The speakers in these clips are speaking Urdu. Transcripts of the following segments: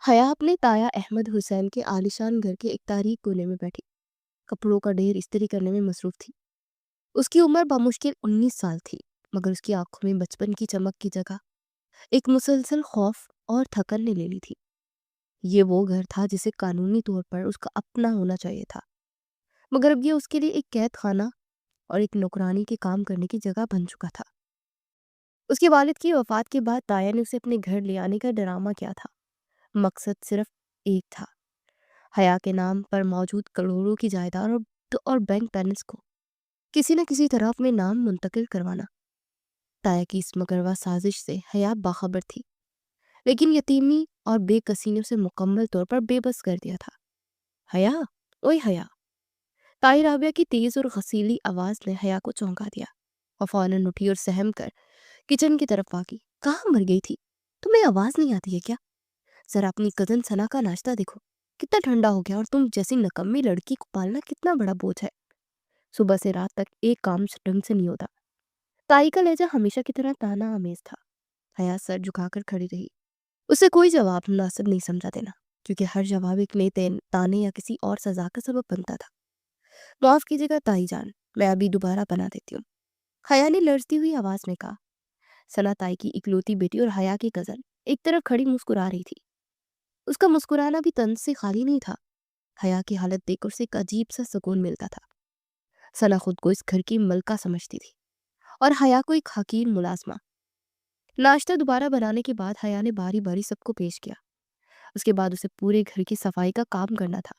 حیا اپنے تایا احمد حسین کے عالیشان گھر کے ایک تاریک کونے میں بیٹھی کپڑوں کا ڈھیر استری کرنے میں مصروف تھی۔ اس کی عمر بمشکل 19 سال تھی، مگر اس کی آنکھوں میں بچپن کی چمک کی جگہ ایک مسلسل خوف اور تھکن نے لے لی تھی۔ یہ وہ گھر تھا جسے قانونی طور پر اس کا اپنا ہونا چاہیے تھا، مگر اب یہ اس کے لیے ایک قید خانہ اور ایک نوکرانی کے کام کرنے کی جگہ بن چکا تھا۔ اس کے والد کی وفات کے بعد تایا نے اسے اپنے گھر لے آنے کا ڈرامہ کیا تھا۔ مقصد صرف ایک تھا، حیا کے نام پر موجود کروڑوں کی جائیداد اور بینک بیلنس کو کسی نہ کسی طرح اپنے نام منتقل کروانا۔ تایا کی اس مکروا سازش سے حیا باخبر تھی، لیکن یتیمی اور بے کسی نے اسے مکمل طور پر بے بس کر دیا تھا۔ حیا، اوئے حیا! تائی رابعہ کی تیز اور غسیلی آواز نے حیا کو چونکا دیا اور فوراً اٹھی اور سہم کر کچن کی طرف بھاگی۔ کہاں مر گئی تھی؟ تمہیں آواز نہیں آتی ہے کیا؟ ذرا اپنی کزن ثنا کا ناشتہ دیکھو، کتنا ٹھنڈا ہو گیا، اور تم جیسی نکمی لڑکی کو پالنا کتنا بڑا بوجھ ہے۔ صبح سے رات تک ایک کام ڈھنگ سے نہیں ہوتا۔ تائی کا لہجہ ہمیشہ کی طرح طعنہ آمیز تھا۔ حیا سر جھکا کر کھڑی رہی۔ اسے کوئی جواب مناسب نہیں سمجھا دینا، کیونکہ ہر جواب ایک نئے تانے یا کسی اور سزا کا سبب بنتا تھا۔ معاف کیجیے گا تائی جان، میں ابھی دوبارہ بنا دیتی ہوں، حیا نے لرزتی ہوئی آواز میں کہا۔ ثنا تائی کی اکلوتی بیٹی اور حیا کی کزن ایک طرف کھڑی مسکرا رہی تھی۔ اس کا مسکرانا بھی طنز سے خالی نہیں تھا۔ حیا کی حالت دیکھ کر اسے ایک عجیب سا سکون ملتا تھا۔ ثنا خود کو اس گھر کی ملکہ سمجھتی تھی اور حیا کو ایک حقیر ملازمہ۔ ناشتہ دوبارہ بنانے کے بعد حیا نے باری باری سب کو پیش کیا۔ اس کے بعد اسے پورے گھر کی صفائی کا کام کرنا تھا۔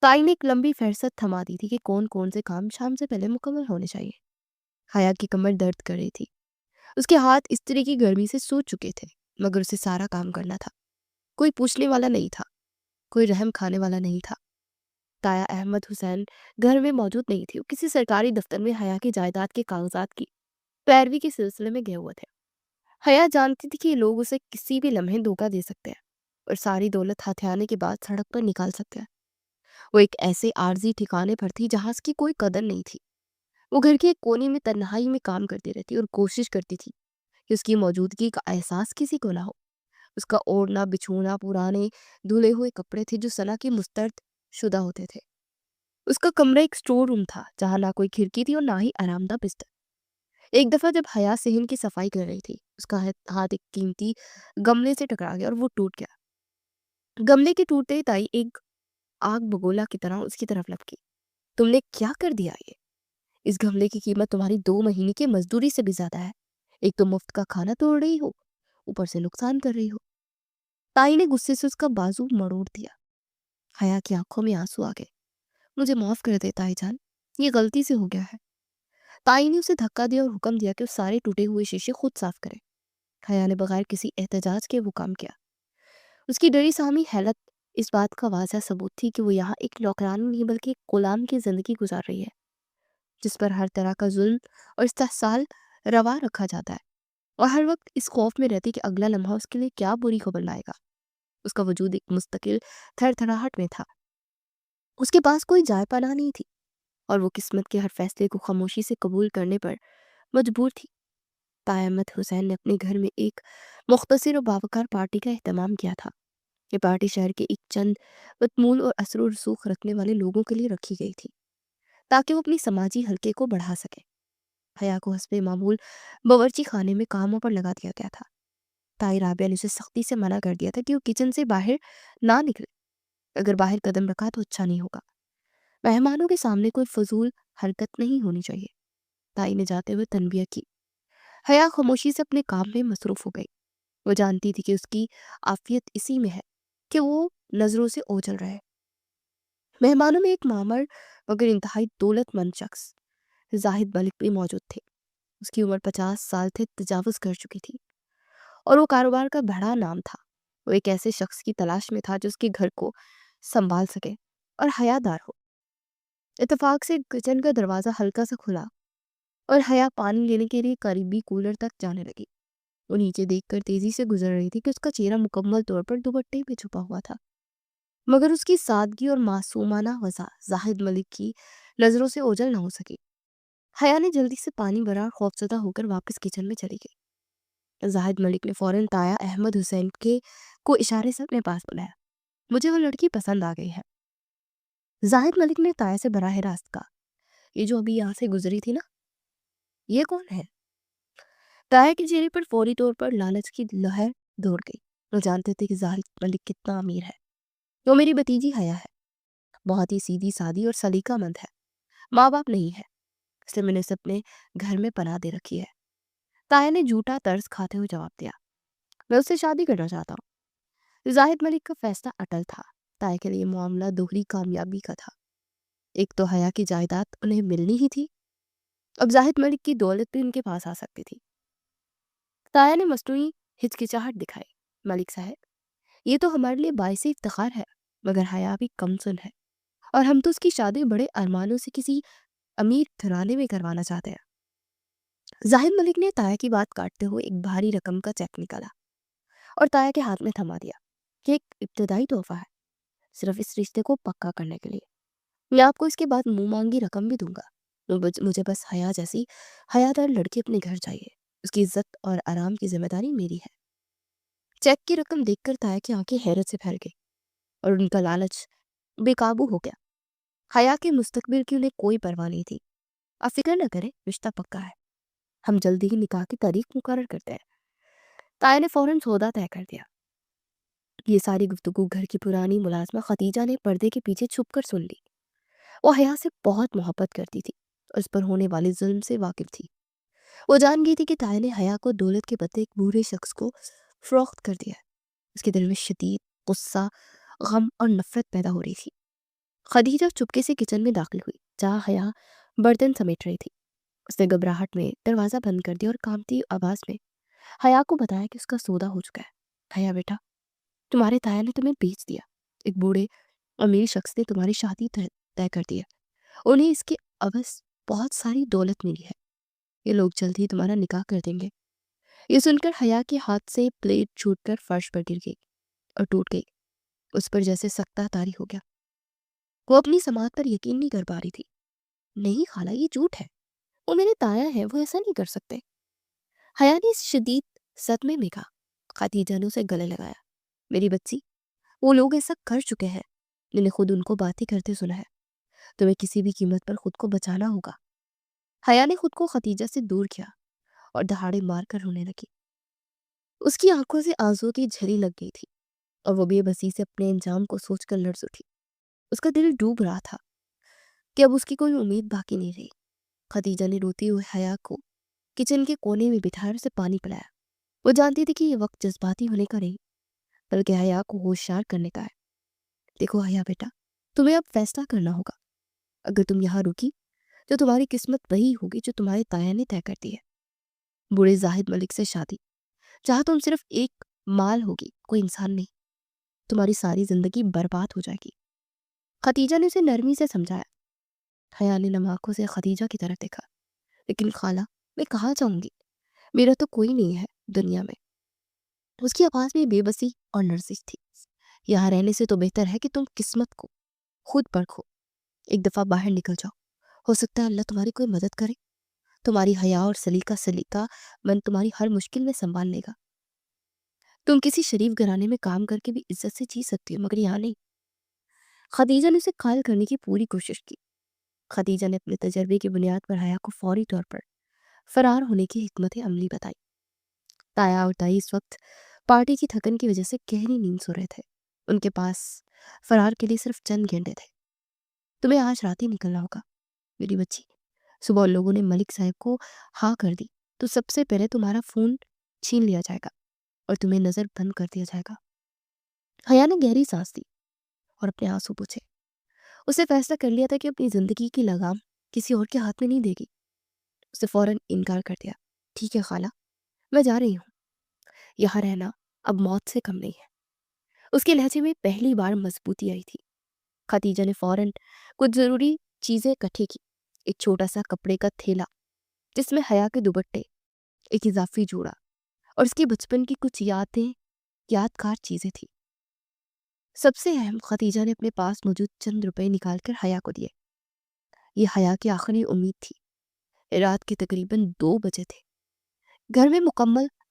تائی نے ایک لمبی فہرست تھما دی تھی کہ کون کون سے کام شام سے پہلے مکمل ہونے چاہیے۔ حیا کی کمر درد کر رہی تھی۔ اس کے ہاتھ استری کی گرمی سے سوج چکے تھے، مگر اسے سارا کام کرنا تھا۔ کوئی پوچھنے والا نہیں تھا، کوئی رحم کھانے والا نہیں تھا۔ تایا احمد حسین گھر میں موجود نہیں تھی۔ وہ کسی سرکاری دفتر میں حیا کی جائیداد کے کاغذات کی پیروی کے سلسلے میں گئے ہوئے تھے۔ حیا جانتی تھی کہ یہ لوگ اسے کسی بھی لمحے دھوکہ دے سکتے ہیں اور ساری دولت ہاتھ آنے کے بعد سڑک پر نکال سکتے ہیں۔ وہ ایک ایسے عارضی ٹھکانے پر تھی جہاں اس کی کوئی قدر نہیں تھی۔ وہ گھر کے ایک کونے میں تنہائی میں کام کرتی رہتی اور کوشش کرتی تھی کہ اس کی موجودگی کا احساس کسی کو نہ ہو۔ اس کا اوڑھنا بچھونا پرانے دھلے ہوئے کپڑے تھے جو ثنا کے مسترد شدہ ہوتے تھے۔ اس کا کمرہ ایک اسٹور روم تھا جہاں نہ کوئی کھڑکی تھی اور نہ ہی آرام دہ بستر۔ ایک دفعہ جب حیا صحن کی صفائی کر رہی تھی، اس کا ہاتھ ایک قیمتی گملے سے ٹکرا گیا اور وہ ٹوٹ گیا۔ گملے کے ٹوٹتے ہی تائی ایک آگ بگولا کی طرح اس کی طرف لپکی۔ تم نے کیا کر دیا یہ؟ اس گملے کی قیمت تمہاری 2 مہینے کی مزدوری سے بھی زیادہ ہے۔ ایک تو مفت کا کھانا توڑ رہی ہو، اوپر سے نقصان کر رہی ہو۔ تائی نے غصے سے اس کا بازو مروڑ دیا۔ حیا کی آنکھوں میں آنسو آ گئے۔ مجھے معاف کر دے تائی جان، یہ غلطی سے ہو گیا ہے۔ تائی نے اسے دھکا دیا اور حکم دیا کہ وہ سارے ٹوٹے ہوئے شیشے خود صاف کرے۔ حیا نے بغیر کسی احتجاج کے وہ کام کیا۔ اس کی ڈری سامی حیرت اس بات کا واضح ثبوت تھی کہ وہ یہاں ایک نوکرانی نہیں بلکہ ایک غلام کی زندگی گزار رہی ہے، جس پر ہر طرح کا ظلم اور استحصال روا رکھا جاتا ہے، اور ہر وقت اس خوف میں رہتی کہ اگلا لمحہ اس کے لیے کیا بری خبر لائے گا۔ اس کا وجود ایک مستقل تھر تھراہٹ میں تھا۔ اس کے پاس کوئی جائے پناہ نہیں تھی اور وہ قسمت کے ہر فیصلے کو خاموشی سے قبول کرنے پر مجبور تھی۔ تائی احمد حسین نے اپنے گھر میں ایک مختصر اور باوقار پارٹی کا اہتمام کیا تھا۔ یہ پارٹی شہر کے ایک چند متمول اور اثر و رسوخ رکھنے والے لوگوں کے لیے رکھی گئی تھی تاکہ وہ اپنی سماجی حلقے کو بڑھا سکے۔ حیا کو حسب معمول باورچی خانے میں کاموں پر لگا دیا گیا تھا۔ تائی رابعہ نے اسے سختی سے منع کر دیا تھا کہ وہ کچن سے باہر نہ نکلے۔ اگر باہر قدم رکھا تو اچھا نہیں ہوگا۔ مہمانوں کے سامنے کوئی فضول حرکت نہیں ہونی چاہیے۔ تائی نے جاتے ہوئے تنبیہ کی۔ حیا خاموشی سے اپنے کام میں مصروف ہو گئی۔ وہ جانتی تھی کہ اس کی عافیت اسی میں ہے کہ وہ نظروں سے اوجھل رہے۔ مہمانوں میں ایک معمر مگر انتہائی دولت مند شخص زاہد ملک بھی موجود تھے۔ اس کی عمر 50 سال سے تجاوز کر چکی تھی اور وہ کاروبار کا بڑا نام تھا۔ وہ ایک ایسے شخص کی تلاش میں تھا جو اس کے گھر کو سنبھال سکے اور حیادار ہو۔ اتفاق سے کچن کا دروازہ ہلکا سا کھلا اور حیا پانی لینے کے لیے قریبی کولر تک جانے لگی۔ وہ نیچے دیکھ کر تیزی سے گزر رہی تھی کہ اس کا چہرہ مکمل طور پر دوپٹے پہ چھپا ہوا تھا، مگر اس کی سادگی اور معصومانہ وضع زاہد ملک کی نظروں سے اوجھل نہ ہو سکی۔ حیا نے جلدی سے پانی بھرا اور خوفزدہ ہو کر واپس کچن میں چلی گئی۔ زاہد ملک نے فوراً تایا احمد حسین کو اشارے سے اپنے پاس بلایا. مجھے وہ لڑکی پسند آ گئی ہے. زاہد ملک نے تایا سے براہ راست کہا, یہ جو ابھی یہاں سے گزری تھی نا, یہ کون ہے؟ تایا کے چہرے پر فوری طور پر لالچ کی لہر دوڑ گئی. وہ جانتے تھے کہ زاہد ملک کتنا امیر ہے. وہ میری بھتیجی حیا ہے, بہت ہی سیدھی سادی اور سلیقہ مند ہے. ماں باپ نہیں ہے, اس لیے میں نے اسے اپنے گھر میں پناہ دے رکھی ہے. تایا نے جھوٹا طرز کھاتے ہوئے جواب دیا, میں اس سے شادی کرنا چاہتا ہوں. زاہد ملک کا فیصلہ اٹل تھا. تایا کے لیے معاملہ دوہری کامیابی کا تھا. ایک تو حیا کی جائیداد انہیں ملنی ہی تھی, اب زاہد ملک کی دولت بھی ان کے پاس آ سکتی تھی. تایا نے مصنوعی ہچکچاہٹ دکھائی, ملک صاحب یہ تو ہمارے لیے باعث افتخار ہے, مگر حیا بھی کم سن ہے, اور ہم تو اس کی شادی بڑے ارمانوں سے کسی امیر گھرانے میں کروانا چاہتے ہیں. زاہد ملک نے تایا کی بات کاٹتے ہوئے ایک بھاری رقم کا چیک نکالا اور تایا کے ہاتھ میں تھما دیا. یہ ایک ابتدائی تحفہ ہے, صرف اس رشتے کو پکا کرنے کے لیے. میں آپ کو اس کے بعد منہ مانگی رقم بھی دوں گا. مجھے بس حیا جیسی حیادار لڑکی اپنے گھر چاہیے. اس کی عزت اور آرام کی ذمہ داری میری ہے. چیک کی رقم دیکھ کر تایا کی آنکھیں حیرت سے پھیل گئی اور ان کا لالچ بے قابو ہو گیا. حیا کے مستقبل کی انہیں کوئی پرواہ نہیں تھی. آپ فکر نہ کریں, رشتہ پکا ہے, ہم جلدی ہی نکاح کی تاریخ مقرر کرتے ہیں. تایا نے فوراً سودا طے کر دیا. یہ ساری گفتگو گھر کی پرانی ملازمہ خدیجہ نے پردے کے پیچھے چھپ کر سن لی. وہ حیا سے بہت محبت کرتی تھی اور اس پر ہونے والے ظلم سے واقف تھی. وہ جان گئی تھی کہ تایا نے حیا کو دولت کے بدلے ایک بوڑھے شخص کو فروخت کر دیا ہے. اس کے دل میں شدید غصہ, غم اور نفرت پیدا ہو رہی تھی. خدیجہ چپکے سے کچن میں داخل ہوئی جہاں حیا برتن سمیٹ رہی تھی. اس نے گھبراہٹ میں دروازہ بند کر دیا اور کانپتی آواز میں حیا کو بتایا کہ اس کا سودا ہو چکا ہے. حیا بیٹا, تمہارے تایا نے تمہیں بیچ دیا. ایک بوڑھے امیر شخص نے تمہاری شادی طے کر دی ہے. انہیں اس کے عوض بہت ساری دولت ملی ہے. یہ لوگ جلد ہی تمہارا نکاح کر دیں گے. یہ سن کر حیا کے ہاتھ سے پلیٹ چھوٹ کر فرش پر گر گئی اور ٹوٹ گئی. اس پر جیسے سکتہ طاری ہو گیا. وہ اپنی سماعت پر یقین نہیں کر پا رہی تھی. نہیں خالہ, یہ جھوٹ ہے, وہ میرے تایا ہے, وہ ایسا نہیں کر سکتے. حیا نے اس شدید صدمے میں کہا. خدیجہ نے اسے گلے لگایا. میری بچی, وہ لوگ ایسا کر چکے ہیں, میں نے خود ان کو باتیں کرتے سنا ہے. تمہیں کسی بھی قیمت پر خود کو بچانا ہوگا. حیا نے خود کو خدیجہ سے دور کیا اور دہاڑے مار کر رونے لگی. اس کی آنکھوں سے آنسوؤں کی جھلی لگ گئی تھی اور وہ بے بسی سے اپنے انجام کو سوچ کر لرز اٹھی. اس کا دل ڈوب رہا تھا کہ اب اس کی کوئی امید باقی نہیں رہی. خدیجہ نے روتی ہوئے حیا کو کچن کے کونے میں بٹھایا اور اسے پانی پلایا. وہ جانتی تھی کہ یہ وقت جذباتی ہونے کا نہیں بلکہ حیا کو ہوشیار کرنے کا ہے. دیکھو حیا بیٹا, تمہیں اب فیصلہ کرنا ہوگا. اگر تم یہاں رکی تو تمہاری قسمت وہی ہوگی جو تمہارے تایا نے طے کر دی ہے. بوڑھے زاہد ملک سے شادی, جہاں تم صرف ایک مال ہوگی, کوئی انسان نہیں. تمہاری ساری زندگی برباد ہو جائے گی. خدیجہ نے اسے نرمی سے سمجھایا. حیا نے نم آنکھوں سے خدیجہ کی طرف دیکھا. لیکن خالہ, میں کہاں جاؤں گی, میرا تو کوئی نہیں ہے دنیا میں. اس کی آواز میں بے بسی اور لرزش تھی. یہاں رہنے سے تو بہتر ہے کہ تم قسمت کو خود پرکھو. ایک دفعہ باہر نکل جاؤ, ہو سکتا ہے اللہ تمہاری کوئی مدد کرے. تمہاری حیا اور سلیقہ من تمہاری ہر مشکل میں سنبھال لے گا. تم کسی شریف گھرانے میں کام کر کے بھی عزت سے جی سکتی ہو, مگر یہاں نہیں. خدیجہ نے اسے قائل کرنے کی پوری کوشش کی. خدیجہ نے اپنے تجربے کی بنیاد پر حیا کو فوری طور پر فرار ہونے کی حکمت عملی بتائی. تایا اور تائی اس وقت پارٹی کی تھکن کی وجہ سے گہری نیند سو رہے تھے. ان کے پاس فرار کے لیے صرف چند گھنٹے تھے. تمہیں آج رات ہی نکلنا ہوگا میری بچی. صبح لوگوں نے ملک صاحب کو ہاں کر دی تو سب سے پہلے تمہارا فون چھین لیا جائے گا اور تمہیں نظر بند کر دیا جائے گا. حیا نے گہری سانس دی اور اپنے آنسو پوچھے. اسے فیصلہ کر لیا تھا کہ اپنی زندگی کی لگام کسی اور کے ہاتھ میں نہیں دے گی. اسے فوراً انکار کر دیا. ٹھیک ہے خالہ, میں جا رہی ہوں. یہاں رہنا اب موت سے کم نہیں ہے. اس کے لہجے میں پہلی بار مضبوطی آئی تھی. خدیجہ نے فوراً کچھ ضروری چیزیں اکٹھی کی. ایک چھوٹا سا کپڑے کا تھیلا جس میں حیا کے دوپٹے, ایک اضافی جوڑا اور اس کی بچپن کی کچھ یادگار چیزیں تھیں. سب سے اہم, خدیجہ نے اپنے پاس موجود چند روپے نکال کر حیا کو دیے. یہ حیا کی آخری امید تھی. رات کے تقریباً 2 بجے تھے. گھر میں مکمل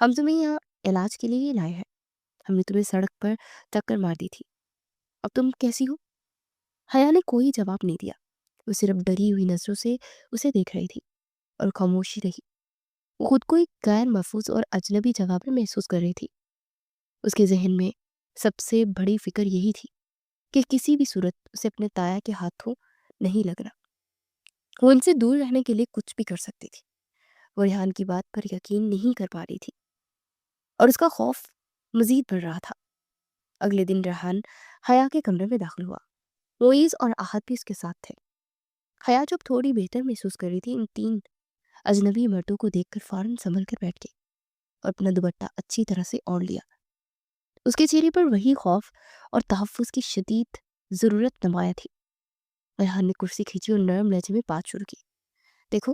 ہم تمہیں یہاں علاج کے لیے ہی لائے ہیں، ہم نے تمہیں سڑک پر ٹکر مار دی تھی، اب تم کیسی ہو؟ حیا نے کوئی جواب نہیں دیا، وہ صرف ڈری ہوئی نظروں سے اسے دیکھ رہی تھی اور خاموشی رہی۔ وہ خود کو ایک غیر محفوظ اور اجنبی جگہ پر محسوس کر رہی تھی۔ اس کے ذہن میں سب سے بڑی فکر یہی تھی کہ کسی بھی صورت اسے اپنے تایا کے ہاتھوں نہیں لگنا۔ وہ ان سے دور رہنے کے لیے کچھ بھی کر سکتی تھی۔ وہ ریحان کی بات پر یقین نہیں کر پا رہی تھی اور اس کا خوف مزید بڑھ رہا تھا۔ اگلے دن ریحان حیا کے کمرے میں داخل ہوا۔ معیز اور احد بھی اس کے ساتھ تھے۔ حیا جب تھوڑی بہتر محسوس کر رہی تھی، ان تین اجنبی مردوں کو دیکھ کر فوراً سنبھل کر بیٹھ گئی اور اپنا دوپٹہ اچھی طرح سے اوڑھ لیا۔ اس کے چہرے پر وہی خوف اور تحفظ کی شدید ضرورت نمایاں تھی۔ ریحان نے کرسی کھینچی اور نرم لہجے میں بات شروع کی۔ دیکھو،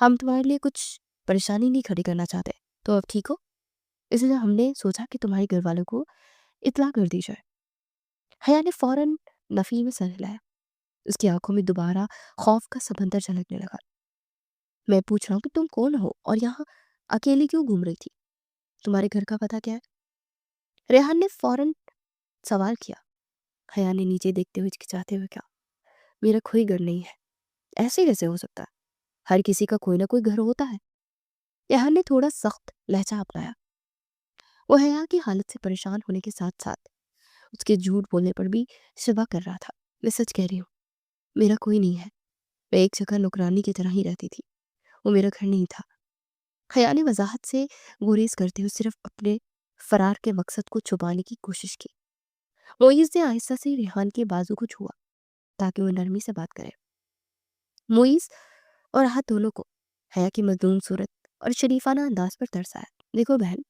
ہم تمہارے لیے کچھ پریشانی نہیں کھڑی کرنا چاہتے، تو اب ٹھیک ہو، اس لیے ہم نے سوچا کہ تمہارے گھر والوں کو اطلاع کر دی جائے۔ حیا نے فوراً نفی میں سر ہلایا۔ اس کی آنکھوں میں دوبارہ خوف کا سمندر جھلکنے لگا۔ میں پوچھ رہا ہوں کہ تم کون ہو اور یہاں اکیلی کیوں گھوم رہی تھی؟ تمہارے گھر کا پتہ کیا ہے؟ ریحان نے فوراً سوال کیا۔ حیا نے نیچے دیکھتے ہوئے ہچکچاتے ہوئے کہا، میرا کوئی گھر نہیں ہے۔ ایسے کیسے ہو سکتا ہے؟ ہر کسی کا کوئی نہ کوئی گھر ہوتا ہے۔ ریحان نے تھوڑا سخت لہجہ اپنایا۔ وہ حیا کی حالت سے پریشان ہونے کے ساتھ ساتھ اس کے جھوٹ بولنے پر بھی شبہ کر رہا تھا۔ میں سچ کہہ رہی ہوں، میرا کوئی نہیں ہے۔ میں ایک جگہ نوکرانی کی طرح ہی رہتی تھی، وہ میرا گھر نہیں تھا۔ حیا نے وضاحت سے گریز کرتے ہوئے صرف اپنے فرار کے مقصد کو چھپانے کی کوشش کی۔ معیز نے آہستہ سے ریحان کے بازو کو چھوا تاکہ وہ نرمی سے بات کرے۔ معیز اور احد دونوں کو حیا کی مظلوم صورت اور شریفانہ انداز پر ترس آیا۔ دیکھو بہن،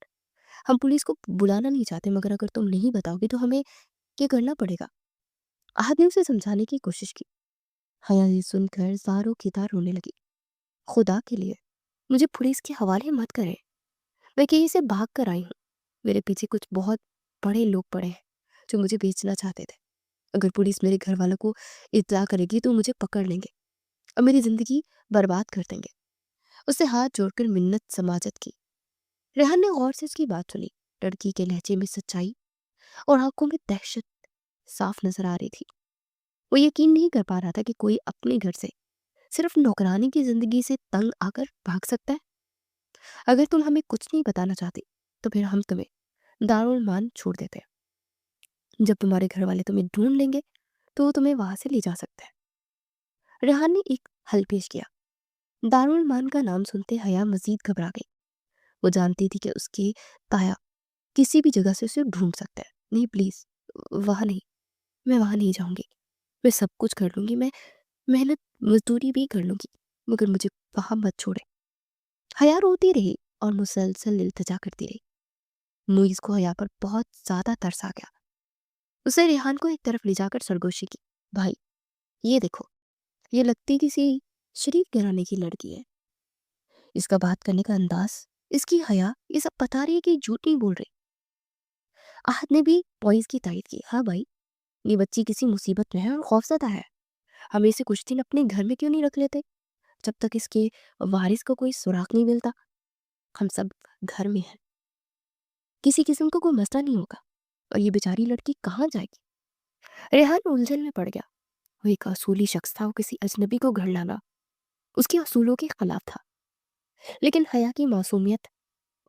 ہم پولیس کو بلانا نہیں چاہتے، مگر اگر تم نہیں بتاؤ گی تو ہمیں یہ کرنا پڑے گا۔ احد نے اسے سمجھانے کی کوشش کی۔ حیا یہ سن کر زاروں کی طرح رونے لگی۔ خدا کے لیے مجھے پولیس کے حوالے مت کریں، میں کہیں سے بھاگ کر آئی ہوں۔ میرے پیچھے کچھ بہت بڑے لوگ پڑے ہیں جو مجھے بیچنا چاہتے تھے۔ اگر پولیس میرے گھر والوں کو اطلاع کرے گی تو مجھے پکڑ لیں گے اور میری زندگی برباد کر دیں گے۔ اس نے ہاتھ جوڑ کر منت سماجت کی۔ ریحان نے غور سے اس کی بات سنی۔ لڑکی کے لہجے میں سچائی اور آنکھوں میں دہشت صاف نظر آ رہی تھی۔ وہ یقین نہیں کر پا رہا تھا کہ کوئی اپنے گھر سے صرف نوکرانی کی زندگی سے تنگ آ کر بھاگ سکتا ہے۔ اگر تم ہمیں کچھ نہیں بتانا چاہتی تو پھر ہم تمہیں دارالمان چھوڑ دیتے ہیں۔ جب تمہارے گھر والے تمہیں ڈھونڈ لیں گے تو وہ تمہیں وہاں سے لے جا سکتے ہیں۔ ریحان نے ایک حل پیش کیا۔ دارالمان کا نام سنتے حیا مزید گھبرا گئی۔ وہ جانتی تھی کہ اس کے تایا کسی بھی جگہ سے اسے ڈھونڈ سکتا ہے۔ نہیں پلیز، وہاں نہیں، میں وہاں نہیں جاؤں گی۔ میں سب کچھ کر لوں گی، میں محنت مزدوری بھی کر لوں گی، مگر مجھے وہاں مت چھوڑے۔ حیا روتی رہی اور مسلسل التجا کرتی رہی۔ معیز کو حیا پر بہت زیادہ ترس آ گیا۔ اسے ریحان کو ایک طرف لے جا کر سرگوشی کی۔ بھائی، یہ دیکھو، یہ لگتی کسی شریف گھرانے کی لڑکی ہے۔ اس کا بات کرنے کا انداز، اس کی حیا، یہ سب بتا رہی ہے کہ جھوٹ نہیں بول رہی۔ احد نے بھی معیز کی تائید کی۔ ہاں بھائی، یہ بچی کسی مصیبت میں ہے اور خوفزدہ ہے۔ ہم اسے کچھ دن اپنے گھر میں کیوں نہیں رکھ لیتے جب تک اس کے وارث کو کوئی سراغ نہیں ملتا؟ ہم سب گھر میں ہیں، کسی قسم کا کوئی مسئلہ نہیں ہوگا، اور یہ بیچاری لڑکی کہاں جائے گی؟ ریحان الجھن میں پڑ گیا۔ وہ ایک اصولی شخص تھا، وہ کسی اجنبی کو گھر لانا اس کے اصولوں کے خلاف تھا، لیکن حیا کی معصومیت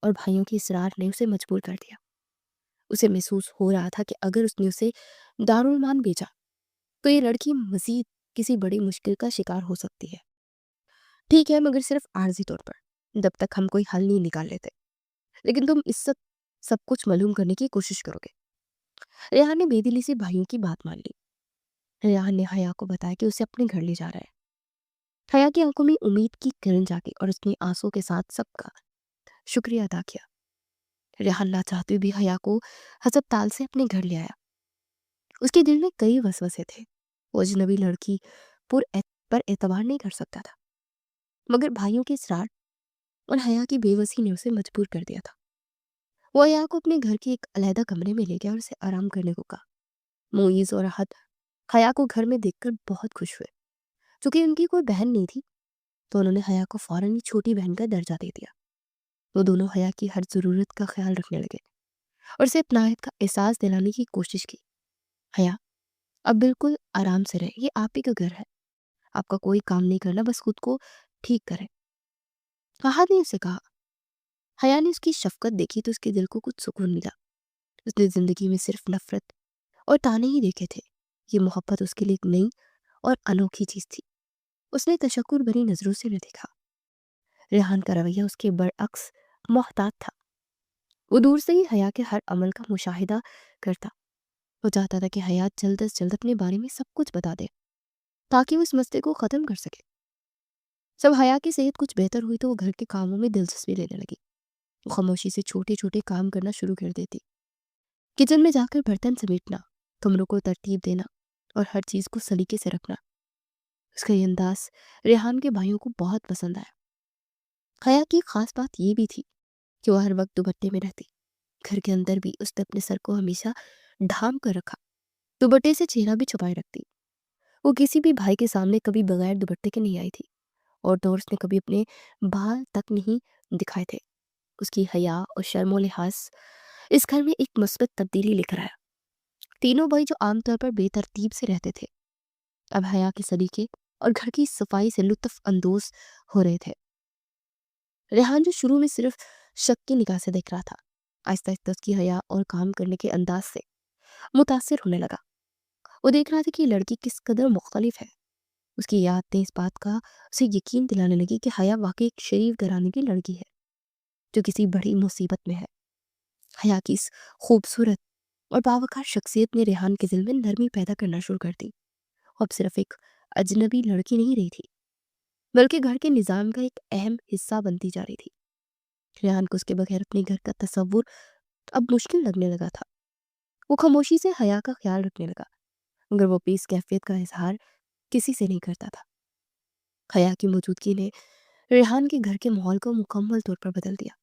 اور بھائیوں کی اصرار نے اسے مجبور کر دیا۔ اسے محسوس ہو رہا تھا کہ اگر اس نے اسے دارالمان بھیجا تو یہ لڑکی مزید کسی بڑی مشکل کا شکار ہو سکتی ہے۔ ٹھیک ہے، مگر صرف عارضی طور پر، جب تک ہم کوئی حل نہیں نکال لیتے، لیکن تم اس سب کچھ معلوم کرنے کی کوشش کرو گے۔ ریحان نے بے دلی سے بھائیوں کی بات مان لی۔ ریحان نے حیا کو بتایا کہ اسے اپنے گھر لے جا رہا ہے۔ حیا کی آنکھوں میں امید کی کرن جاگی اور اس نے آنسوں کے ساتھ سب کا شکریہ ادا کیا۔ ریحان نہ چاہتے بھی حیا کو ہسپتال سے اپنے گھر لے آیا۔ اس کے دل میں کئی وسوسے تھے۔ وہ اجنبی لڑکی پر اعتبار نہیں کر سکتا تھا، مگر بھائیوں کے اصرار اور حیا کی بے بسی نے اسے مجبور کر دیا تھا۔ وہ حیا کو اپنے گھر کے ایک علیحدہ کمرے میں لے گیا اور اسے آرام کرنے کو کہا۔ معیز اور احد حیا کو گھر میں دیکھ کر بہت خوش ہوئے۔ چونکہ ان کی کوئی بہن نہیں تھی تو انہوں نے حیا کو فوراً ہی چھوٹی بہن کا درجہ دے دیا۔ وہ دونوں حیا کی ہر ضرورت کا خیال رکھنے لگے اور اسے اپنائیت کا احساس دلانے کی کوشش کی۔ حیا، اب بالکل آرام سے رہے، یہ آپ ہی کا گھر ہے، آپ کا کوئی کام نہیں کرنا، بس خود کو ٹھیک کریں۔ فہد نے اسے کہا۔ حیا نے اس کی شفقت دیکھی تو اس کے دل کو کچھ سکون ملا۔ اس نے زندگی میں صرف نفرت اور طعنے ہی دیکھے تھے، یہ محبت اس کے لیے ایک نئی اور انوکھی چیز تھی۔ اس نے تشکر بھری نظروں سے انہیں دیکھا۔ ریحان کا رویہ اس کے برعکس محتاط تھا۔ وہ دور سے ہی حیا کے ہر عمل کا مشاہدہ کرتا۔ وہ چاہتا تھا کہ حیا جلد از جلد اپنے بارے میں سب کچھ بتا دے تاکہ وہ اس مسئلے کو ختم کر سکے۔ جب حیا کی صحت کچھ بہتر ہوئی تو وہ گھر کے کاموں میں دلچسپی لینے لگی۔ وہ خاموشی سے چھوٹے چھوٹے کام کرنا شروع کر دیتی، کچن میں جا کر برتن سمیٹنا، کمروں کو ترتیب دینا اور ہر چیز کو سلیقے سے رکھنا۔ اس کا یہ انداز ریحان کے بھائیوں کو بہت پسند آیا۔ حیا کی خاص بات یہ بھی تھی کہ وہ ہر وقت دوپٹے میں رہتی۔ گھر کے اندر بھی اس نے اپنے سر کو ہمیشہ ڈھانپ کر رکھا، دوپٹے سے چہرہ بھی چھپائے رکھتی۔ وہ کسی بھی بھائی کے سامنے کبھی بغیر دوپٹے کے نہیں آئی تھی، اور تو اس نے کبھی اپنے بال تک نہیں دکھائے تھے۔ اس کی حیا اور شرم و لحاظ اس گھر میں ایک مثبت تبدیلی لے کر آیا۔ تینوں بھائی جو عام طور پر بے ترتیب سے رہتے تھے، اب حیا کے سلیقے اور گھر کی صفائی سے لطف اندوز ہو رہے تھے۔ ریحان جو شروع میں صرف شک کی نگاہ سے دیکھ رہا تھا، آہستہ آہستہ اس کی حیا اور کام کرنے کے انداز سے متاثر ہونے لگا۔ وہ دیکھ رہا تھا کہ یہ لڑکی کس قدر مختلف ہے۔ اس کی یادیں اس بات کا اسے یقین دلانے لگی کہ حیا واقعی ایک شریف گھرانے کی لڑکی ہے جو کسی بڑی مصیبت میں ہے۔ حیا کی اس خوبصورت اور باوقار شخصیت نے ریحان کے دل میں نرمی پیدا کرنا شروع کر دی۔ وہ اب صرف ایک اجنبی لڑکی نہیں رہی تھی، بلکہ گھر کے نظام کا ایک اہم حصہ بنتی جا رہی تھی۔ ریحان کو اس کے بغیر اپنے گھر کا تصور اب مشکل لگنے لگا تھا۔ وہ خاموشی سے حیا کا خیال رکھنے لگا، مگر وہ اپنی اس کیفیت کا اظہار کسی سے نہیں کرتا تھا۔ حیا کی موجودگی نے ریحان کے گھر کے ماحول کو مکمل طور پر بدل دیا۔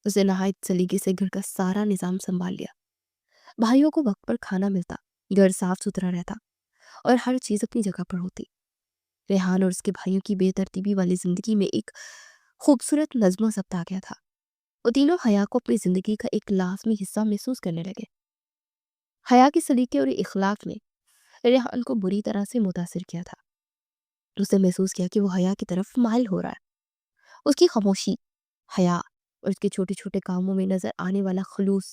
اسے نہایت سلیقے سے گھر کا سارا نظام سنبھال لیا۔ بھائیوں کو وقت پر کھانا ملتا، گھر صاف ستھرا رہتا اور ہر چیز اپنی جگہ پر ہوتی۔ ریحان اور اس کے بھائیوں کی بے ترتیبی والی زندگی میں ایک خوبصورت نظم و ضبط آ گیا تھا۔ وہ تینوں حیا کو اپنی زندگی کا ایک لازمی حصہ محسوس کرنے لگے۔ حیا کے سلیقے اور اخلاق نے ریحان کو بری طرح سے متاثر کیا تھا۔ اسے محسوس کیا کہ وہ حیا کی طرف مائل ہو رہا ہے۔ اس کی خاموشی، حیا اور اس کے چھوٹے چھوٹے کاموں میں نظر آنے والا خلوص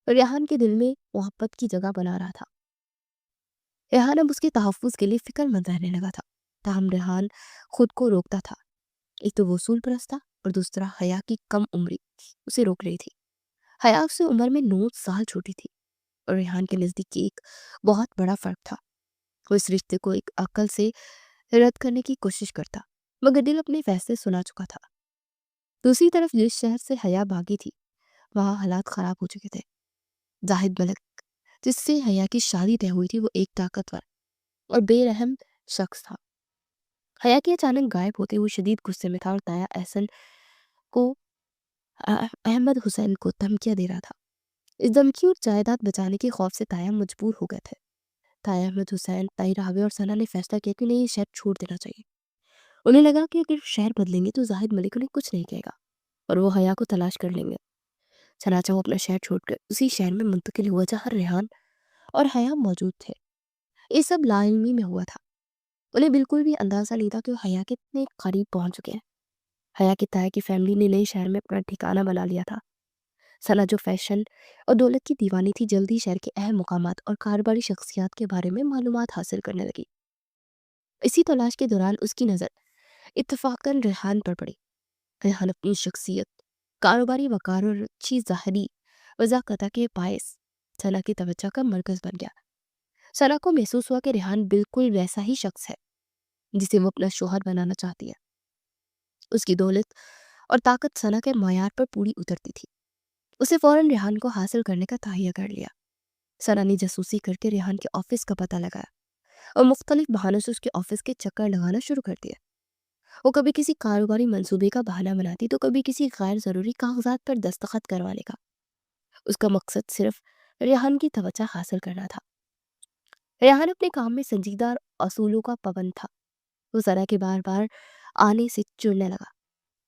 ریحان کے دل میں محبت کی جگہ بنا رہا تھا۔ ریحان اب اس کے تحفظ کے لیے فکر مند رہنے لگا تھا، تاہم ریحان خود کو روکتا تھا۔ ایک تو وہ اصول پرست تھا اور دوسرا حیا کی کم عمری اسے روک رہی تھی۔ حیا اس سے عمر میں 9 سال چھوٹی تھی اور ریحان کے نزدیک ایک بہت بڑا فرق تھا۔ وہ اس رشتے کو ایک عقل سے رد کرنے کی کوشش کرتا، مگر دل اپنے فیصلے سنا چکا تھا۔ دوسری طرف جس شہر سے حیا بھاگی تھی، وہاں حالات خراب ہو چکے تھے۔ زاہد ملک جس سے حیا کی شادی طے ہوئی تھی، وہ ایک طاقتور اور بے رحم شخص تھا۔ حیا کے اچانک غائب ہوتے ہوئے شدید غصے میں تھا اور تایا احسن کو احمد حسین کو دھمکیاں دے رہا تھا۔ اس دھمکی اور جائیداد بچانے کے خوف سے تایا مجبور ہو گئے تھے۔ تایا احمد حسین، تائی راوے اور ثنا نے فیصلہ کیا کہ انہیں یہ شہر چھوڑ دینا چاہیے۔ انہیں لگا کہ اگر شہر بدلیں گے تو زاہد ملک انہیں کچھ نہیں کہے گا اور وہ حیا کو تلاش کر لیں گے۔ چنانچہ وہ اپنا شہر چھوڑ کر اسی شہر میں منتقل ہوا جہاں ریحان اور حیا موجود تھے۔ یہ سب لا علمی میں ہوا تھا۔ انہیں بالکل بھی اندازہ نہیں تھا کہ وہ حیا کے اتنے قریب پہنچ چکے ہیں۔ حیا کی تایا کی فیملی نے نئے شہر میں اپنا ٹھکانہ بنا لیا تھا۔ ثنا جو فیشن اور دولت کی دیوانی تھی، جلدی شہر کے اہم مقامات اور کاروباری شخصیات کے بارے میں معلومات حاصل کرنے لگی۔ اسی تلاش کے دوران اس کی نظر اتفاقاً ریحان پر پڑی۔ ریحان اپنی شخصیت، کاروباری وقار اور اچھی ظاہری وضاحت کے باعث ثنا کی توجہ کا مرکز بن گیا۔ ثنا کو محسوس ہوا کہ ریحان بالکل ویسا ہی شخص ہے جسے وہ اپنا شوہر بنانا چاہتی ہے۔ اس کی دولت اور طاقت ثنا کے معیار پر پوری اترتی تھی۔ اسے فوراً ریحان کو حاصل کرنے کا تہیہ کر لیا۔ ثنا نے جاسوسی کر کے ریحان کے آفس کا پتہ لگایا اور مختلف بہانوں سے اس کے آفس کے چکر لگانا شروع کر دیا۔ وہ کبھی کسی کاروباری منصوبے کا بہانہ بناتی تو کبھی کسی غیر ضروری کاغذات پر دستخط کروانے کا۔ اس کا مقصد صرف ریحان کی توجہ حاصل کرنا تھا۔ ریحان اپنے کام میں سنجیدہ اور اصولوں کا پابند تھا۔ وہ ثنا کے بار بار آنے سے چڑنے لگا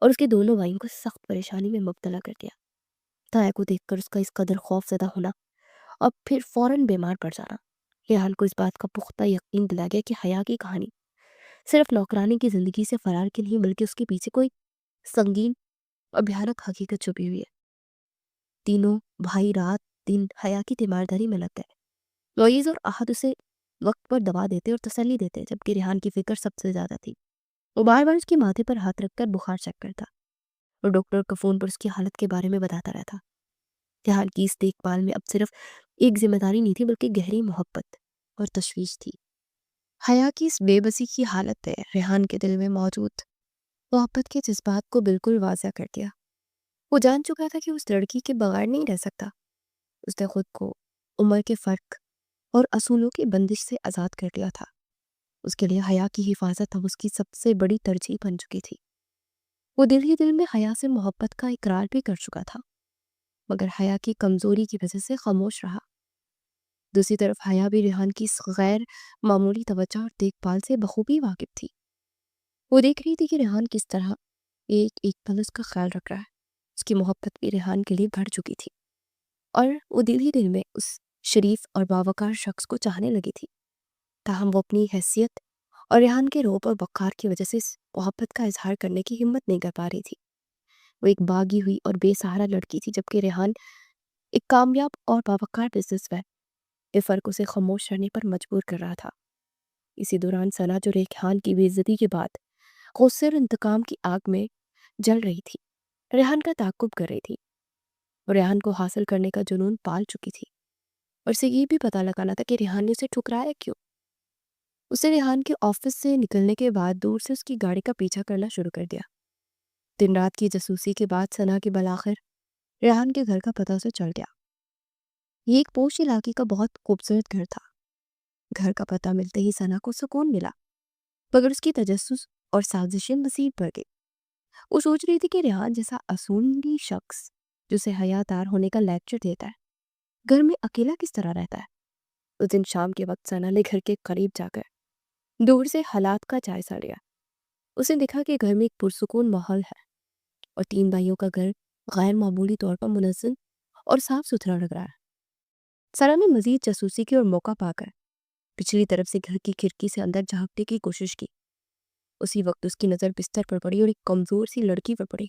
اور اس کے دونوں بھائیوں کو سخت پریشانی میں مبتلا کر دیا۔ تایا کو دیکھ کر اس کا اس قدر خوف زدہ ہونا اور پھر فوراً بیمار پڑ جانا، ریحان کو اس بات کا پختہ یقین دلا گیا کہ حیا کی کہانی صرف نوکرانی کی زندگی سے فرار کی نہیں، بلکہ اس کے پیچھے کوئی سنگین اور بھیانک حقیقت چھپی ہوئی ہے۔ تینوں بھائی رات دن حیا کی تیمارداری میں لگ گئے۔ معیز اور احد اسے وقت پر دوا دیتے اور تسلی دیتے، جبکہ ریحان کی فکر سب سے زیادہ تھی۔ وہ بار بار اس کے ماتھے پر ہاتھ رکھ کر بخار چیک کرتا اور ڈاکٹر کا فون پر اس کی حالت کے بارے میں بتاتا رہتا۔ ریحان کی اس دیکھ بھال میں اب صرف ایک ذمہ داری نہیں تھی، بلکہ گہری محبت اور تشویش تھی۔ حیا کی اس بے بسی کی حالت ہے ریحان کے دل میں موجود محبت کے جذبات کو بالکل واضح کر دیا۔ وہ جان چکا تھا کہ اس لڑکی کے بغیر نہیں رہ سکتا۔ اس نے خود کو عمر کے فرق اور اصولوں کی بندش سے آزاد کر لیا تھا۔ اس کے لیے حیا کی حفاظت اب اس کی سب سے بڑی ترجیح بن چکی تھی۔ وہ دل ہی دل میں حیا سے محبت کا اقرار بھی کر چکا تھا، مگر حیا کی کمزوری کی وجہ سے خاموش رہا۔ دوسری طرف حیا بھی ریحان کی اس غیر معمولی توجہ اور دیکھ بھال سے بخوبی واقف تھی۔ وہ دیکھ رہی تھی کہ ریحان کس طرح ایک ایک پل اس کا خیال رکھ رہا ہے۔ اس کی محبت بھی ریحان کے لیے بڑھ چکی تھی اور وہ دل ہی دل میں اس شریف اور باوقار شخص کو چاہنے لگی تھی۔ تاہم وہ اپنی حیثیت اور ریحان کے روب اور وقار کی وجہ سے اس محبت کا اظہار کرنے کی ہمت نہیں کر پا رہی تھی۔ وہ ایک باغی ہوئی اور بے سہارا لڑکی تھی، جبکہ ریحان ایک کامیاب اور باوقار بزنس مین۔ یہ فرق اسے خاموش رہنے پر مجبور کر رہا تھا۔ اسی دوران ثنا، جو ریحان کی بے عزتی کے بعد غصے اور انتقام کی آگ میں جل رہی تھی، ریحان کا تعاقب کر رہی تھی۔ وہ ریحان کو حاصل کرنے کا جنون پال چکی تھی اور اسے یہ بھی پتہ لگانا تھا کہ ریحان نے اسے ٹھکرایا کیوں۔ اسے ریحان کے آفس سے نکلنے کے بعد دور سے اس کی گاڑی کا پیچھا کرنا شروع کر دیا۔ دن رات کی جاسوسی کے بعد ثنا کے بالآخر ریحان کے گھر کا پتہ اسے چل گیا۔ یہ ایک پوش علاقے کا بہت خوبصورت گھر تھا۔ گھر کا پتہ ملتے ہی ثنا کو سکون ملا، مگر اس کی تجسس اور سازشیں مزید بڑھ گئی۔ وہ سوچ رہی تھی کہ ریحان جیسا اصولی شخص جو اسے حیاتار ہونے کا لیکچر دیتا ہے، گھر میں اکیلا کس طرح رہتا ہے۔ اس دن شام کے وقت ثنا نے گھر کے قریب جا کر دور سے حالات کا جائزہ لیا۔ اس نے دیکھا کہ گھر میں ایک پرسکون ماحول ہے اور تین بھائیوں کا گھر غیر معمولی طور پر منظم اور صاف ستھرا لگ رہا ہے۔ ثنا نے مزید جاسوسی کی اور موقع پا کر پچھلی طرف سے گھر کی کھڑکی سے اندر جھانکنے کی کوشش کی۔ اسی وقت اس کی نظر بستر پر پڑی اور ایک کمزور سی لڑکی پر پڑی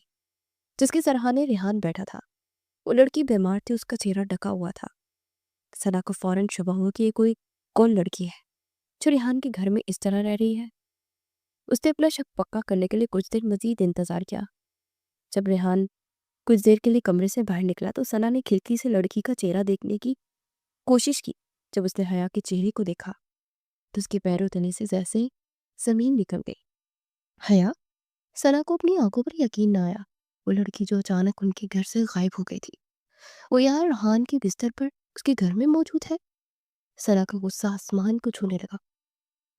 جس کے سرہانے ریحان بیٹھا تھا۔ وہ لڑکی بیمار تھی، اس کا چہرہ ڈھکا ہوا تھا۔ ثنا کو فوراً شبہ ہوا کہ یہ کوئی کون لڑکی ہے جو ریحان کے گھر میں اس طرح رہ رہی ہے۔ اس نے اپنا شک پکا کرنے کے لیے کچھ دیر مزید انتظار کیا۔ جب ریحان کچھ دیر کے لیے کمرے سے باہر نکلا تو ثنا نے کھڑکی سے لڑکی کا چہرہ دیکھنے کی کوشش کی۔ جب اس نے حیا کے چہرے کو دیکھا تو اس کے پیروں تلے سے جیسے زمین نکل گئی۔ حیا؟ ثنا کو اپنی آنکھوں پر یقین نہ آیا۔ وہ لڑکی جو اچانک ان کے گھر سے غائب ہو گئی تھی، وہ یہاں ریحان کے بستر پر اس کے گھر میں موجود ہے۔ ثنا کا غصہ آسمان کو چھونے لگا۔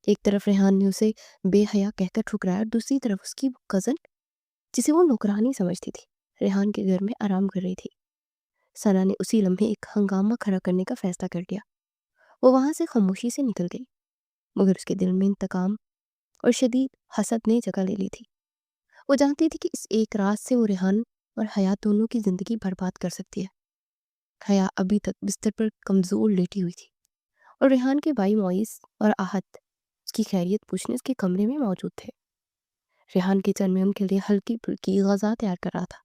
ایک طرف ریحان نے اسے بے حیا کہہ کر ٹھکرایا اور دوسری طرف اس کی کزن، جسے وہ نوکرانی سمجھتی تھی، ریحان کے گھر میں آرام کر رہی تھی۔ ثنا نے اسی لمحے ایک ہنگامہ کھڑا کرنے کا فیصلہ کر لیا۔ وہ وہاں سے خاموشی سے نکل گئی، مگر اس کے دل میں انتقام اور شدید حسد نے جگہ لے لی تھی۔ وہ جانتی تھی کہ اس ایک رات سے وہ ریحان اور حیا دونوں کی زندگی برباد کر سکتی ہے۔ حیا ابھی تک بستر پر کمزور لیٹی ہوئی تھی اور ریحان کے بھائی معیز اور احد اس کی خیریت پوچھنے اس کے کمرے میں موجود تھے۔ ریحان کچن میں ان کے لیے ہلکی پھلکی غذا تیار کر رہا تھا۔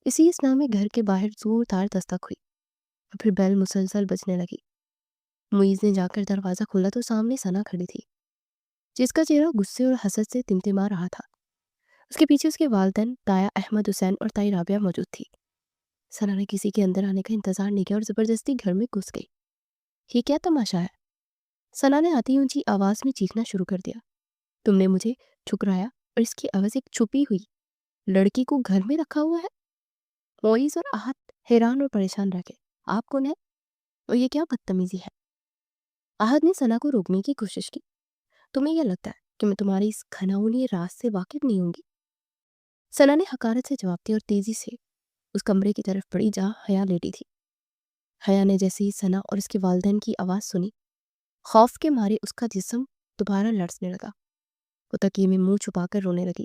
اسی اسنا میں گھر کے باہر زوردار دستک ہوئی اور پھر بیل مسلسل بجنے لگی۔ معیز نے جا کر دروازہ کھولا تو سامنے ثنا کھڑی تھی، جس کا چہرہ غصے اور حسد سے تمتما رہا تھا۔ اس کے پیچھے اس کے والدین تایا احمد حسین اور تائی رابعہ موجود تھی۔ ثنا نے کسی کے اندر آنے کا انتظار نہیں کیا اور زبردستی گھر میں گھس گئی۔ یہ کیا تماشا ہے؟ ثنا نے آتی اونچی آواز میں چیخنا شروع کر دیا۔ تم نے مجھے ٹھکرایا اور اس کی عوض ایک چھپی ہوئی لڑکی کو گھر میں رکھا ہوا ہے؟ معیز اور احد حیران اور پریشان رہ گئے۔ آپ کون ہیں اور یہ کیا بدتمیزی ہے؟ احد نے ثنا کو روکنے کی کوشش کی۔ تمہیں یہ لگتا ہے کہ میں تمہاری اس گھناؤنی راز سے واقف نہیں ہوں گی؟ ثنا نے حقارت سے جواب دیا اور تیزی سے اس کمرے کی طرف بڑھی جہاں حیا لیٹی تھی۔ حیا نے جیسے ہی ثنا اور اس کے والدین کی آواز سنی، خوف کے مارے اس کا جسم دوبارہ لرزنے لگا۔ وہ تکیے میں منہ چھپا کر رونے لگی۔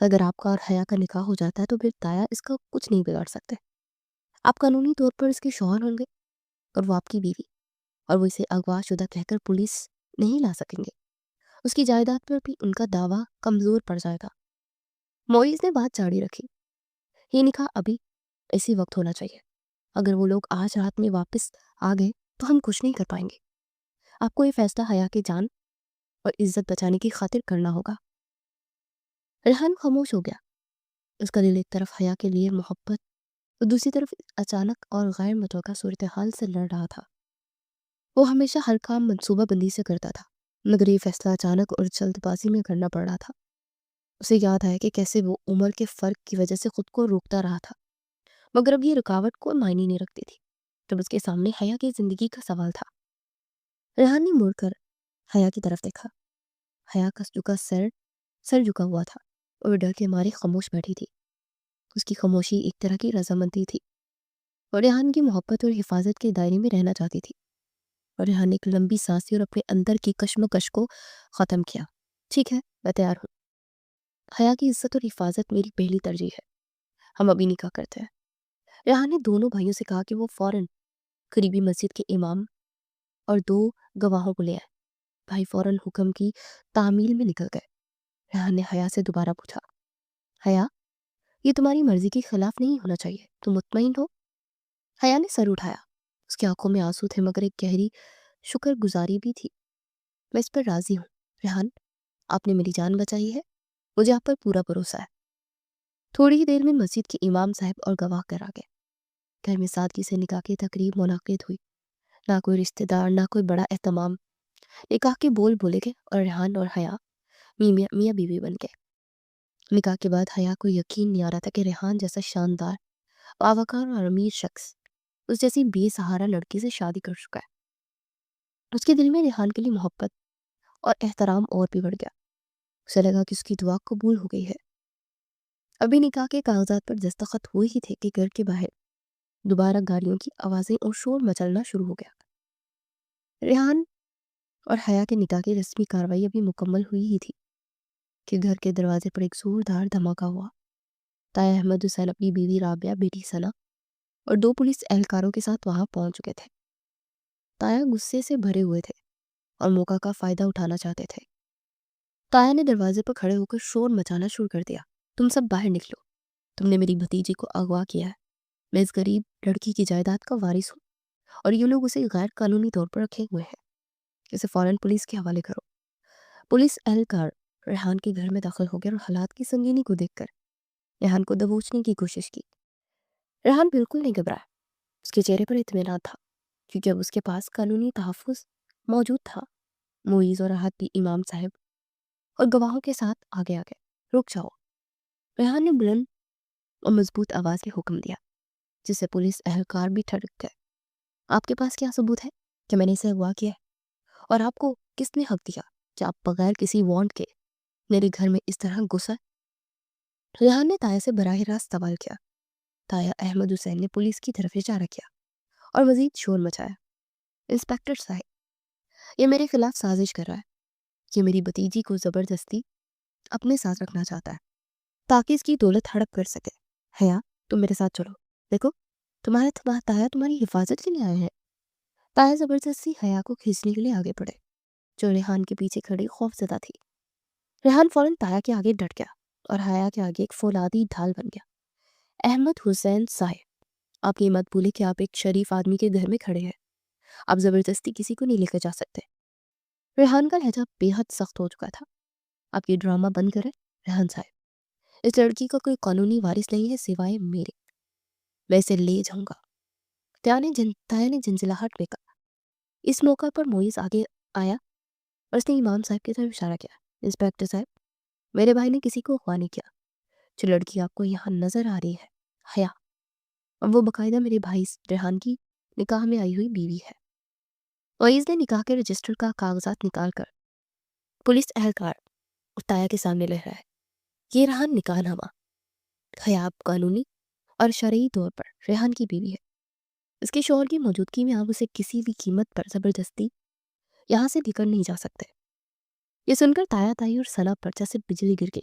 اگر آپ کا اور حیا کا نکاح ہو جاتا ہے تو پھر تایا اس کا کچھ نہیں بگاڑ سکتے۔ آپ قانونی طور پر اس کے شوہر ہوں گے اور وہ آپ کی بیوی، اور وہ اسے اغوا شدہ کہہ کر پولیس نہیں لا سکیں گے۔ اس کی جائیداد پر بھی ان کا دعویٰ کمزور پڑ جائے گا۔ معیز نے بات جاری رکھی، یہ نکاح ابھی اسی وقت ہونا چاہیے۔ اگر وہ لوگ آج رات میں واپس آ گئے تو ہم کچھ نہیں کر پائیں گے۔ آپ کو یہ فیصلہ حیا کی جان اور عزت بچانے کی خاطر کرنا ہوگا۔ ریحان خاموش ہو گیا۔ اس کا دل ایک طرف حیا کے لیے محبت اور دوسری طرف اچانک اور غیر متوقع صورتحال سے لڑ رہا تھا۔ وہ ہمیشہ ہر کام منصوبہ بندی سے کرتا تھا، مگر یہ فیصلہ اچانک اور جلد بازی میں کرنا پڑ رہا تھا۔ اسے یاد آیا کہ کیسے وہ عمر کے فرق کی وجہ سے خود کو روکتا رہا تھا، مگر اب یہ رکاوٹ کوئی معنی نہیں رکھتی تھی جب اس کے سامنے حیا کی زندگی کا سوال تھا۔ ریحان نے مڑ کر حیا کی طرف دیکھا۔ حیا کا سر جھکا ہوا تھا اور وہ ڈر کے مارے خاموش بیٹھی تھی۔ اس کی خاموشی ایک طرح کی رضامندی تھی، اور ریحان کی محبت اور حفاظت کے دائرے میں رہنا چاہتی تھی۔ اور ریحان نے ایک لمبی سانس لی اور اپنے اندر کی کشمکش کو ختم کیا۔ ٹھیک ہے، میں تیار ہوں۔ حیا کی عزت اور حفاظت میری پہلی ترجیح ہے۔ ہم ابھی نکاح کرتے ہیں۔ ریحان نے دونوں بھائیوں سے کہا کہ وہ فوراً قریبی مسجد کے امام اور 2 گواہوں کو لے آئے۔ بھائی فوراً حکم کی تعمیل میں نکل گئے۔ ریحان نے حیا سے دوبارہ پوچھا، حیا، یہ تمہاری مرضی کے خلاف نہیں ہونا چاہیے، تم مطمئن ہو؟ حیا نے سر اٹھایا۔ اس کی آنکھوں میں آنسو تھے، مگر ایک گہری شکر گزاری بھی تھی۔ میں اس پر راضی ہوں ریحان، آپ نے میری جان بچائی ہے، مجھے آپ پر پورا بھروسہ ہے۔ تھوڑی ہی دیر میں مسجد کے امام صاحب اور گواہ کرا گئے۔ گھر میں سادگی سے نکاح کی تقریب منعقد ہوئی۔ نہ کوئی رشتہ دار، نہ کوئی بڑا اہتمام۔ نکاح کے بول بولے گئے اور ریحان اور حیا میاں بیوی بن گئے۔ نکاح کے بعد حیا کو یقین نہیں آ رہا تھا کہ ریحان جیسا شاندار، باوقار اور امیر شخص اس جیسی بے سہارا لڑکی سے شادی کر چکا ہے۔ اس کے دل میں ریحان کے لیے محبت اور احترام اور بھی بڑھ گیا۔ اسے لگا کہ اس کی دعا قبول ہو گئی ہے۔ ابھی نکاح کے کاغذات پر دستخط ہوئے ہی تھے کہ گھر کے باہر دوبارہ گاڑیوں کی آوازیں اور شور مچلنا شروع ہو گیا۔ ریحان اور حیا کے نکاح کی رسمی کارروائی ابھی مکمل ہوئی ہی تھی کہ گھر کے دروازے پر ایک زوردار دھماکہ ہوا۔ تایا احمد حسین اپنی بیوی رابعہ، بیٹی ثنا اور 2 پولیس اہلکاروں کے ساتھ وہاں پہنچ چکے تھے۔ تایا غصے سے بھرے ہوئے تھے اور موقع کا فائدہ اٹھانا چاہتے تھے۔ تایا نے دروازے پر کھڑے ہو کر شور مچانا شروع کر دیا، تم سب باہر نکلو، تم نے میری بھتیجی کو اغوا کیا ہے۔ میں اس غریب لڑکی کی جائیداد کا وارث ہوں، اور یہ لوگ اسے غیر قانونی طور پر رکھے ہوئے ہیں۔ اسے فوراً پولیس کے حوالے کرو۔ پولیس اہلکار ریحان کے گھر میں داخل ہو گئے اور حالات کی سنگینی کو دیکھ کر ریحان کو دبوچنے کی کوشش کی۔ ریحان بالکل نہیں گھبرایا۔ اس کے چہرے پر اطمینان تھا، کیونکہ اب اس کے پاس قانونی تحفظ موجود تھا۔ معیز اور راحت بھی امام صاحب اور گواہوں کے ساتھ آگے آ گئے۔ رک جاؤ، ریحان نے بلند اور مضبوط آواز میں حکم دیا، جس سے پولیس اہلکار بھی ٹھڑک گئے۔ آپ کے پاس کیا ثبوت ہے کہ میں نے اسے اغوا کیا ہے؟ اور آپ کو کس نے حق دیا کہ آپ بغیر کسی وارنٹ کے میرے گھر میں اس طرح گھسے؟ ریحان نے تایا سے براہ راست سوال کیا۔ تایا احمد حسین نے پولیس کی طرف اشارہ کیا اور مزید شور مچایا، انسپیکٹر صاحب، یہ میرے خلاف سازش کر رہا ہے۔ یہ میری بھتیجی کو زبردستی اپنے ساتھ رکھنا چاہتا ہے تاکہ اس کی دولت ہڑپ کر سکے۔ حیا، تم میرے ساتھ چلو، دیکھو تایا تمہاری حفاظت کے لیے آئے ہیں۔ تایا زبردستی حیا کو کھینچنے کے لیے آگے بڑھے، جو ریحان کے پیچھے کھڑی خوف زدہ تھی۔ ریحان فوراً تایا کے آگے ڈٹ گیا اور حیا کے آگے ایک فولادی ڈھال بن گیا۔ احمد حسین صاحب، آپ یہ مت بھولے کہ آپ ایک شریف آدمی کے گھر میں کھڑے ہیں۔ آپ زبردستی کسی کو نہیں لے کر جا سکتے۔ ریحان کا لہجہ بے حد سخت ہو چکا تھا۔ آپ یہ ڈرامہ بند کریں ریحان صاحب، اس لڑکی کا کوئی قانونی وارث نہیں ہے سوائے میرے، میں اسے لے جاؤں گا۔ تایا نے جھنجھلاہٹ میں کہا۔ اس موقع پر معیز آگے آیا اور اس نے امام صاحب کی طرف اشارہ کیا، انسپیکٹر صاحب، میرے بھائی نے کسی کو اغوا نہیں کیا۔ جو لڑکی آپ کو یہاں نظر آ رہی ہے حیا، اور وہ باقاعدہ میرے بھائی ریحان کی نکاح میں آئی ہوئی بیوی ہے۔ معیز نے نکاح کے رجسٹر کا کاغذات نکال کر پولیس اہلکار اور تایا کے سامنے لہرایا، یہ رہا نکاح نامہ۔ حیا اب قانونی اور شرعی طور پر ریحان کی بیوی ہے۔ اس کے شوہر کی موجودگی میں آپ اسے کسی بھی قیمت پر زبردستی یہاں سے لے کر نہیں جا سکتے۔ یہ سن کر تایا تائی اور ثنا پر جیسے بجلی گر گئی۔